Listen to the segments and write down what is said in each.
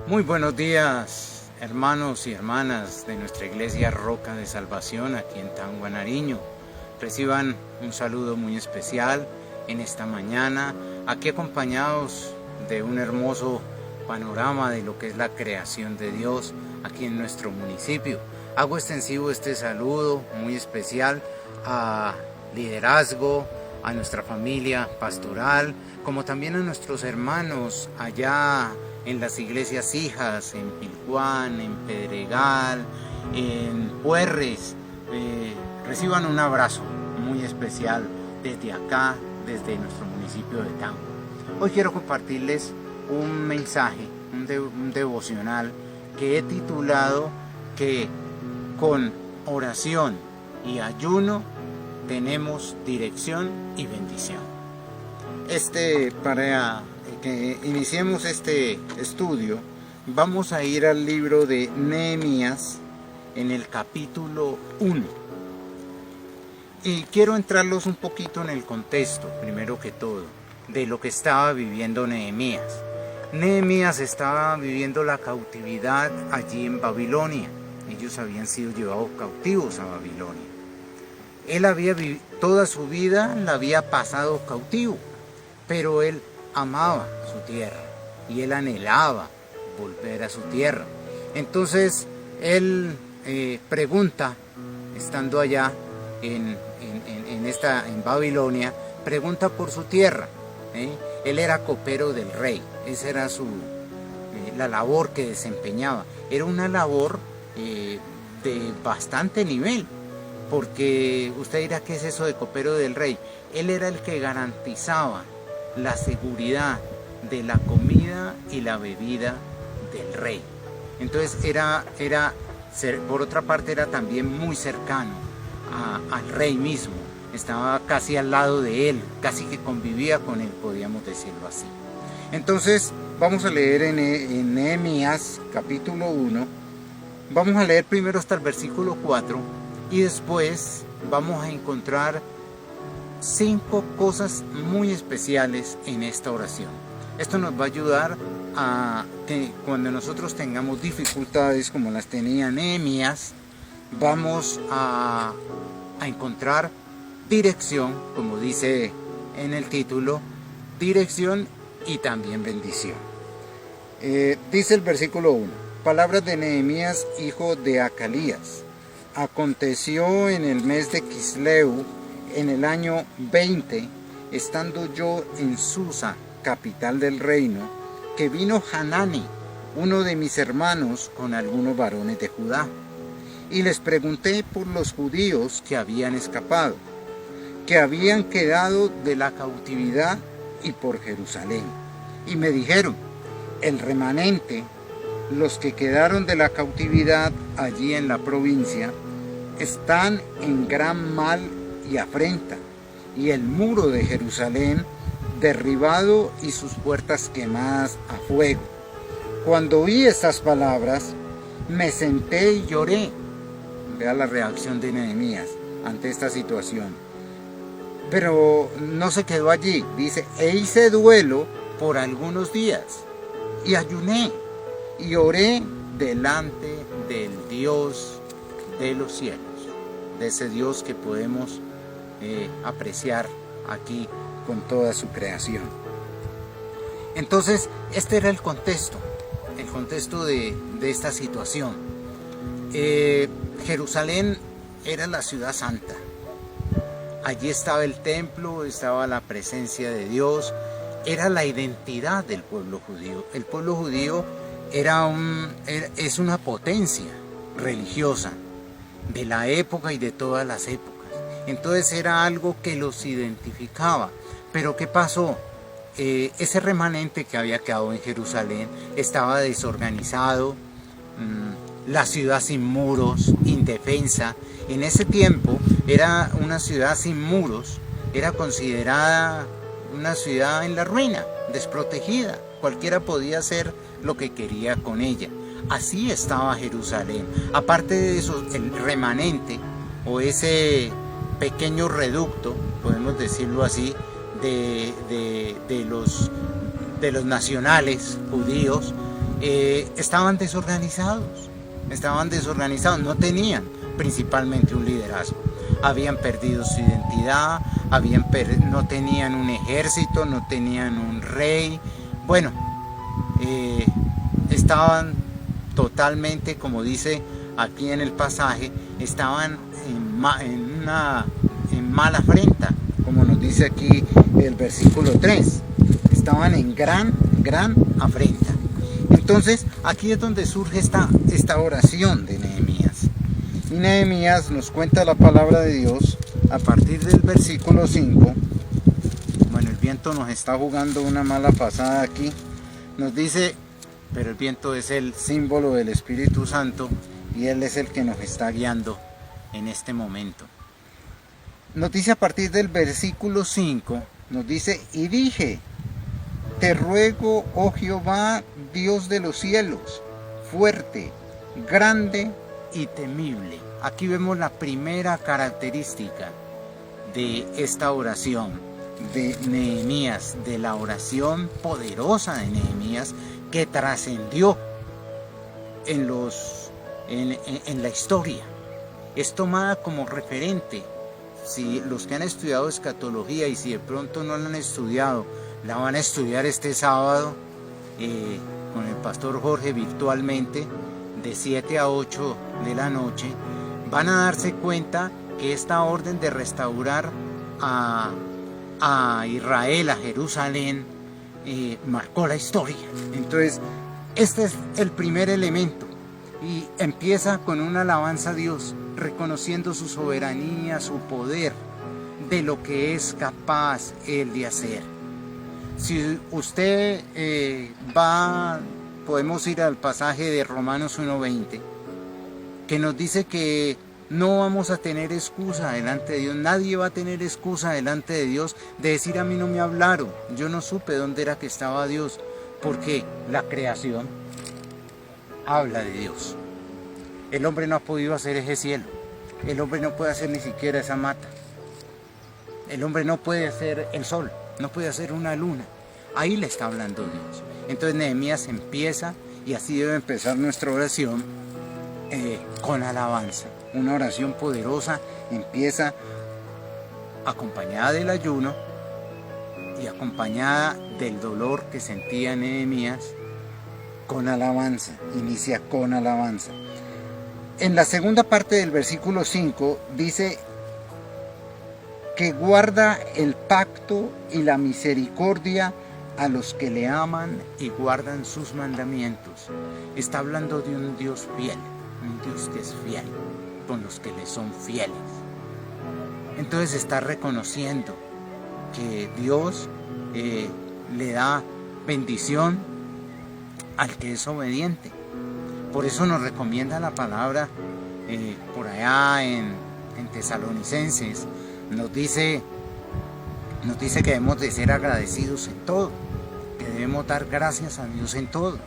Muy buenos días, hermanos y hermanas de nuestra iglesia Roca de Salvación aquí en Tangua, Nariño. Reciban un saludo muy especial en esta mañana, aquí acompañados de un hermoso panorama de lo que es la creación de Dios aquí en nuestro municipio. Hago extensivo este saludo muy especial a liderazgo, a nuestra familia pastoral, como también a nuestros hermanos allá en las iglesias hijas, en Pilcuán, en Pedregal, en Puerres. Reciban un abrazo muy especial desde acá, desde nuestro municipio de Tangua. Hoy quiero compartirles un mensaje, un devocional que he titulado que con oración y ayuno tenemos dirección y bendición. Para que iniciemos este estudio, vamos a ir al libro de Nehemías en el capítulo 1. Y quiero entrarlos un poquito en el contexto, primero que todo, de lo que estaba viviendo Nehemías. Nehemías estaba viviendo la cautividad allí en Babilonia. Ellos habían sido llevados cautivos a Babilonia. Él toda su vida la había pasado cautivo, pero él amaba su tierra y él anhelaba volver a su tierra. Entonces él pregunta, estando allá en Babilonia, pregunta por su tierra. Él era copero del rey, esa era la labor que desempeñaba. Era una labor de bastante nivel, porque usted dirá, ¿qué es eso de copero del rey? Él era el que garantizaba la seguridad de la comida y la bebida del rey. Entonces por otra parte era también muy cercano al rey mismo, estaba casi al lado de él, casi que convivía con él, podríamos decirlo así. Entonces vamos a leer en Nehemías capítulo 1, vamos a leer primero hasta el versículo 4 y después vamos a encontrar 5 cosas muy especiales en esta oración. Esto nos va a ayudar a que cuando nosotros tengamos dificultades como las tenía Nehemías, vamos a encontrar dirección, como dice en el título, dirección y también bendición. Dice el versículo 1, palabras de Nehemías, hijo de Acalías. Aconteció en el mes de Quisleu, en el año 20, estando yo en Susa, capital del reino, que vino Hanani, uno de mis hermanos, con algunos varones de Judá. Y les pregunté por los judíos que habían escapado, que habían quedado de la cautividad, y por Jerusalén. Y me dijeron, el remanente, los que quedaron de la cautividad allí en la provincia, están en gran mal y afrenta, y el muro de Jerusalén derribado y sus puertas quemadas a fuego. Cuando oí estas palabras, me senté y lloré. Vea la reacción de Nehemías ante esta situación. Pero no se quedó allí, dice, e hice duelo por algunos días, y ayuné, y oré delante del Dios de los cielos, de ese Dios que podemos apreciar aquí con toda su creación. Entonces, este era el contexto de esta situación. Jerusalén era la ciudad santa. Allí estaba el templo, estaba la presencia de Dios, era la identidad del pueblo judío. El pueblo judío es una potencia religiosa de la época y de todas las épocas. Entonces era algo que los identificaba. Pero ¿qué pasó? Ese remanente que había quedado en Jerusalén estaba desorganizado, la ciudad sin muros, indefensa. En ese tiempo era una ciudad sin muros, era considerada una ciudad en la ruina, desprotegida. Cualquiera podía hacer lo que quería con ella. Así estaba Jerusalén. Aparte de eso, el remanente o ese pequeño reducto, podemos decirlo así, de los nacionales judíos, estaban desorganizados, no tenían principalmente un liderazgo, habían perdido su identidad, no tenían un ejército, no tenían un rey, bueno, estaban totalmente, como dice aquí en el pasaje, estaban en mala afrenta, como nos dice aquí el versículo 3, estaban en gran afrenta. Entonces aquí es donde surge esta oración de Nehemías. Y Nehemías nos cuenta la palabra de Dios a partir del versículo 5. Bueno, el viento nos está jugando una mala pasada aquí. Nos dice, pero el viento es el símbolo del Espíritu Santo y Él es el que nos está guiando en este momento. Nos dice a partir del versículo 5, nos dice, y dije, te ruego, oh Jehová, Dios de los cielos, fuerte, grande y temible. Aquí vemos la primera característica de esta oración de Nehemías, de la oración poderosa de Nehemías que trascendió en la historia. Es tomada como referente. Si los que han estudiado escatología y si de pronto no la han estudiado, la van a estudiar este sábado con el pastor Jorge virtualmente de 7 a 8 de la noche, van a darse cuenta que esta orden de restaurar a Israel, a Jerusalén, marcó la historia. Entonces, este es el primer elemento y empieza con una alabanza a Dios, reconociendo su soberanía, su poder, de lo que es capaz Él de hacer. Si usted podemos ir al pasaje de Romanos 1:20, que nos dice que no vamos a tener excusa delante de Dios, nadie va a tener excusa delante de Dios de decir a mí no me hablaron, yo no supe dónde era que estaba Dios, porque la creación habla de Dios. El hombre no ha podido hacer ese cielo, el hombre no puede hacer ni siquiera esa mata, el hombre no puede hacer el sol, no puede hacer una luna. Ahí le está hablando Dios. Entonces Nehemías empieza, y así debe empezar nuestra oración, con alabanza. Una oración poderosa empieza acompañada del ayuno y acompañada del dolor que sentía Nehemías, con alabanza. Inicia con alabanza. En la segunda parte del versículo 5 dice que guarda el pacto y la misericordia a los que le aman y guardan sus mandamientos. Está hablando de un Dios fiel, un Dios que es fiel con los que le son fieles. Entonces está reconociendo que Dios le da bendición al que es obediente. Por eso nos recomienda la palabra por allá en Tesalonicenses, nos dice que debemos de ser agradecidos en todo, que debemos dar gracias a Dios en todo.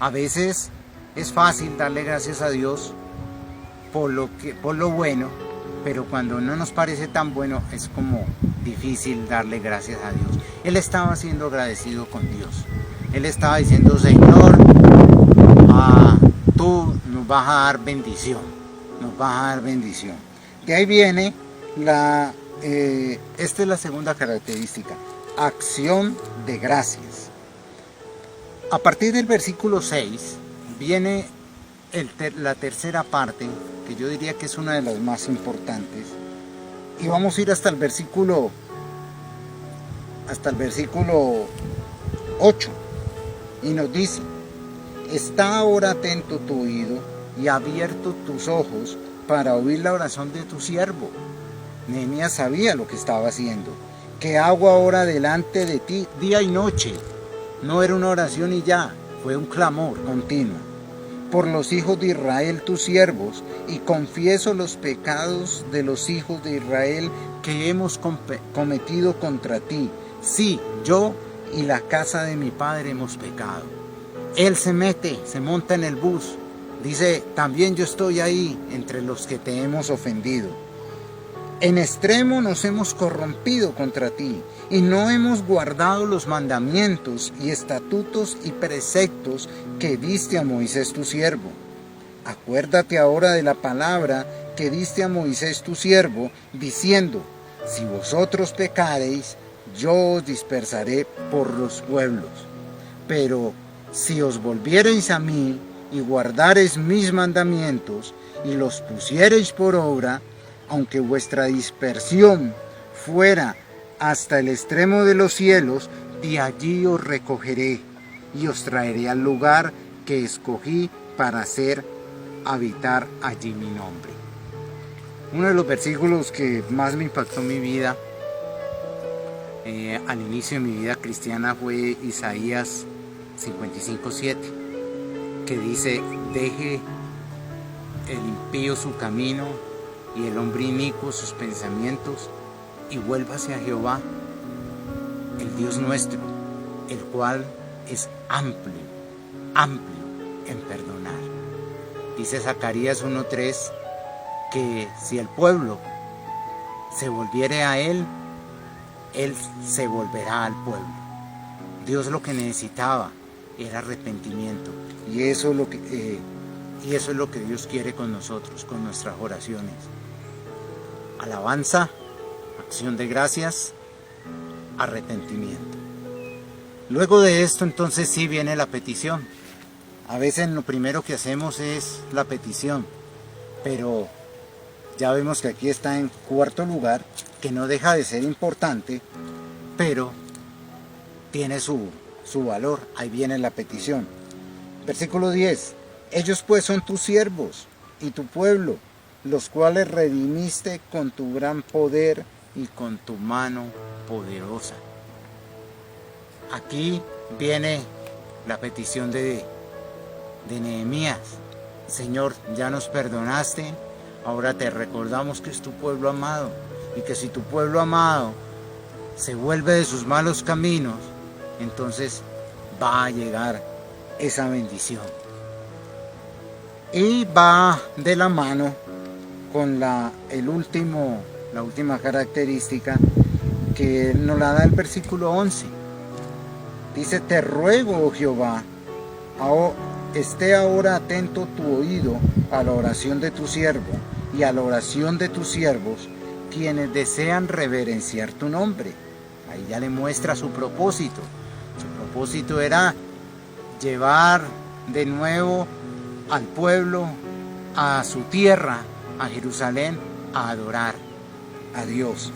A veces es fácil darle gracias a Dios por lo bueno, pero cuando no nos parece tan bueno es como difícil darle gracias a Dios. Él estaba siendo agradecido con Dios. Él estaba diciendo, Señor, tú nos vas a dar bendición, nos vas a dar bendición. De ahí viene esta es la segunda característica, acción de gracias. A partir del versículo 6 viene la tercera parte, que yo diría que es una de las más importantes, y vamos a ir hasta el versículo 8, y nos dice, está ahora atento tu oído y abierto tus ojos para oír la oración de tu siervo. Nehemías sabía lo que estaba haciendo. Que hago ahora delante de ti día y noche. No era una oración y ya, fue un clamor continuo. Por los hijos de Israel tus siervos, y confieso los pecados de los hijos de Israel que hemos cometido contra ti. Sí, yo y la casa de mi padre hemos pecado. Él se monta en el bus. Dice, también yo estoy ahí entre los que te hemos ofendido. En extremo nos hemos corrompido contra ti, y no hemos guardado los mandamientos y estatutos y preceptos que diste a Moisés tu siervo. Acuérdate ahora de la palabra que diste a Moisés tu siervo, diciendo: si vosotros pecareis, yo os dispersaré por los pueblos. Pero si os volviereis a mí y guardareis mis mandamientos y los pusiereis por obra, aunque vuestra dispersión fuera hasta el extremo de los cielos, de allí os recogeré y os traeré al lugar que escogí para hacer habitar allí mi nombre. Uno de los versículos que más me impactó en mi vida, al inicio de mi vida cristiana, fue Isaías 55:7, que dice: deje el impío su camino y el hombre inicuo sus pensamientos, y vuélvase a Jehová, el Dios nuestro, el cual es amplio en perdonar. Dice Zacarías 1:3 que si el pueblo se volviere a él se volverá al pueblo. Dios lo que necesitaba era arrepentimiento, y eso es lo que Dios quiere con nosotros, con nuestras oraciones. Alabanza, acción de gracias, arrepentimiento. Luego de esto, entonces sí viene la petición. A veces lo primero que hacemos es la petición, pero ya vemos que aquí está en cuarto lugar, que no deja de ser importante, pero tiene su valor. Ahí viene la petición. Versículo 10. Ellos pues son tus siervos y tu pueblo, los cuales redimiste con tu gran poder y con tu mano poderosa. Aquí viene la petición de Nehemías. Señor, ya nos perdonaste, ahora te recordamos que es tu pueblo amado, y que si tu pueblo amado se vuelve de sus malos caminos, entonces va a llegar esa bendición. Y va de la mano con la última característica que nos la da el versículo 11. Dice: te ruego, oh Jehová, esté ahora atento tu oído a la oración de tu siervo y a la oración de tus siervos, quienes desean reverenciar tu nombre. Ahí ya le muestra su propósito. Su propósito era llevar de nuevo al pueblo a su tierra, a Jerusalén, a adorar a Dios.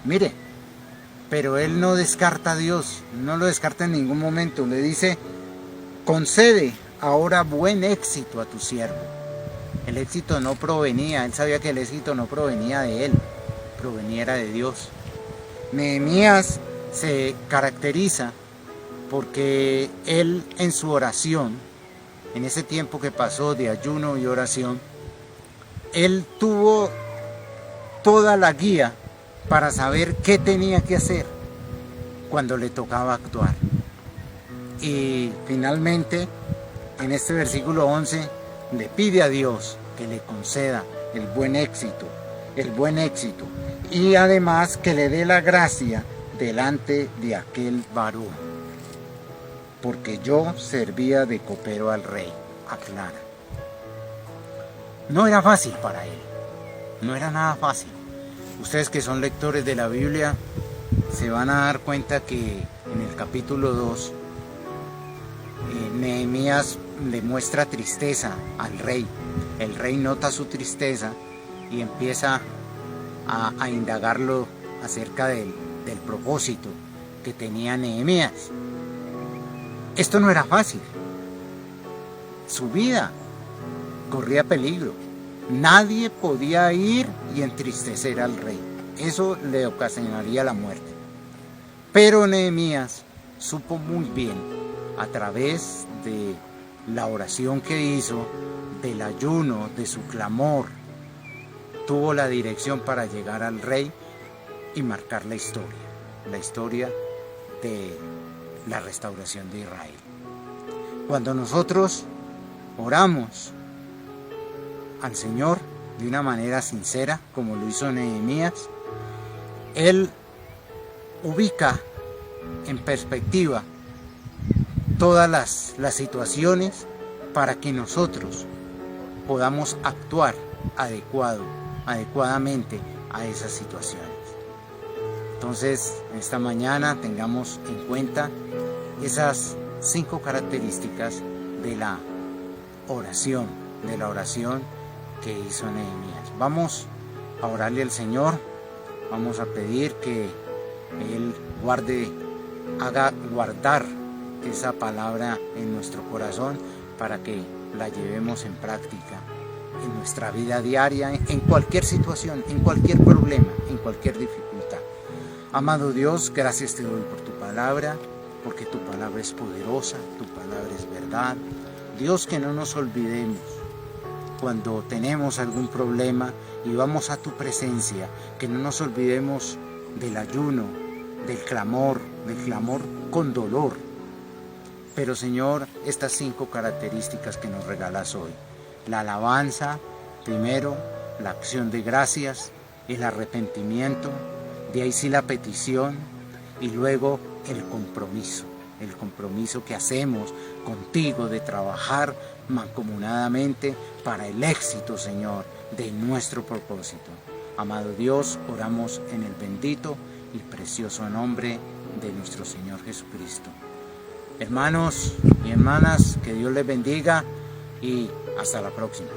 Mire, pero él no descarta a Dios, no lo descarta en ningún momento. Le dice: concede ahora buen éxito a tu siervo. El éxito no provenía, él sabía que el éxito no provenía de él, provenía de Dios. Nehemías se caracteriza porque él, en su oración, en ese tiempo que pasó de ayuno y oración, él tuvo toda la guía para saber qué tenía que hacer cuando le tocaba actuar. Y finalmente, en este versículo 11, le pide a Dios que le conceda el buen éxito, y además que le dé la gracia delante de aquel varón, porque yo servía de copero al rey, aclara. No era fácil para él, no era nada fácil. Ustedes que son lectores de la Biblia se van a dar cuenta que en el capítulo 2 Nehemías le muestra tristeza al rey. El rey nota su tristeza y empieza a indagarlo acerca del propósito que tenía Nehemías. Esto no era fácil. Su vida corría peligro. Nadie podía ir y entristecer al rey. Eso le ocasionaría la muerte. Pero Nehemías supo muy bien, a través de la oración que hizo, del ayuno, de su clamor, tuvo la dirección para llegar al rey y marcar la historia de la restauración de Israel. Cuando nosotros oramos al Señor, de una manera sincera, como lo hizo Nehemías. Él ubica en perspectiva todas las situaciones para que nosotros podamos actuar adecuadamente a esas situaciones. Entonces, esta mañana tengamos en cuenta esas 5 características de la oración que hizo Nehemías. Vamos a orarle al Señor, vamos a pedir que Él haga guardar esa palabra en nuestro corazón para que la llevemos en práctica en nuestra vida diaria, en cualquier situación, en cualquier problema, en cualquier dificultad. Amado Dios, gracias te doy por tu palabra, porque tu palabra es poderosa, tu palabra es verdad. Dios, que no nos olvidemos cuando tenemos algún problema y vamos a tu presencia, que no nos olvidemos del ayuno, del clamor con dolor. Pero Señor, estas 5 características que nos regalas hoy: la alabanza, primero, la acción de gracias, el arrepentimiento, de ahí sí la petición, y luego el compromiso que hacemos contigo de trabajar mancomunadamente para el éxito, Señor, de nuestro propósito. Amado Dios, oramos en el bendito y precioso nombre de nuestro Señor Jesucristo. Hermanos y hermanas, que Dios les bendiga y hasta la próxima.